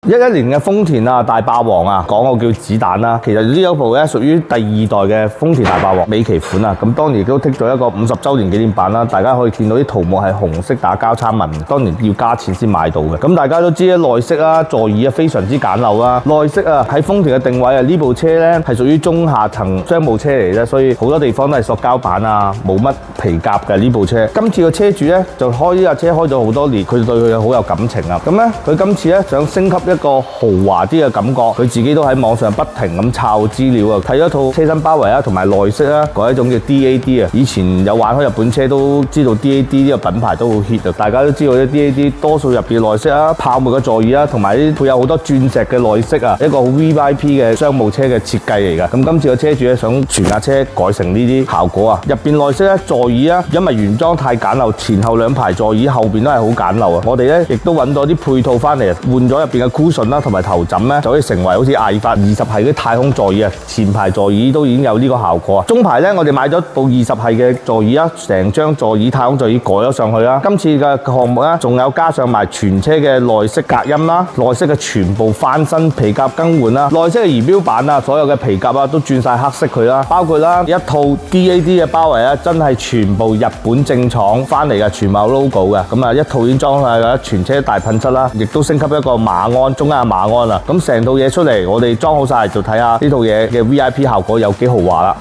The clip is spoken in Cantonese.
11年嘅豐田啊大霸王啊，講我叫子彈啦。其實呢一部咧屬於第2代嘅豐田大霸王尾期款啊。咁當年亦都剔咗一個50週年紀念版啦。大家可以見到啲塗膜係紅色打交叉紋，當年要加錢先買到嘅。咁大家都知咧，內飾啊、座椅啊非常之簡陋啦。內飾啊喺豐田嘅定位啊，呢部車咧係屬於中下層商務車嚟啫，所以好多地方都係塑膠板啊，冇乜皮夾嘅呢部車。今次個車主咧就開呢架車開咗好多年，佢對佢好有感情啊。咁咧佢今次咧想升級一個豪華啲嘅感覺，佢自己都喺網上不停咁抄資料啊，睇咗套車身包圍啊，同埋內飾啊，嗰一種叫 DAD 啊。以前有玩開日本車都知道 DAD 呢個品牌都好 hit 啊，大家都知道啲 DAD 多數入邊內飾啊、泡沫嘅座椅啊，同埋啲配有好多鑽石嘅內飾啊，一個好 VIP 嘅商務車嘅設計嚟㗎。咁今次個車主咧想全架車改成呢啲效果啊，入邊內飾咧座椅啊，因為原裝太簡陋，前後2排座椅後邊都係好簡陋啊。我哋咧亦都揾到啲配套翻嚟，換咗入邊嘅 cushion 啦，同埋頭枕咧，就可以成為好似艾發20系嗰啲太空座椅啊。前排座椅都已經有呢個效果啊。中排咧，我哋買咗部20系嘅座椅啊，成張座椅太空座椅改咗上去啦。今次嘅項目咧，仲有加上埋全車嘅內飾隔音啦，內飾嘅全部翻新皮夾更換啦，內飾嘅儀表板啊，所有嘅皮夾啊都轉晒黑色佢啦，包括啦一套 DAD 嘅包圍啊，真係全部日本正廠翻嚟嘅，全部有 logo 嘅。咁啊一套已經裝晒啦，全車大品質啦，亦都升級一個馬鞍，中間嘅馬鞍啦。咁成套嘢出嚟，我哋裝好晒，就睇下呢套嘢嘅 VIP 效果有幾豪華啦。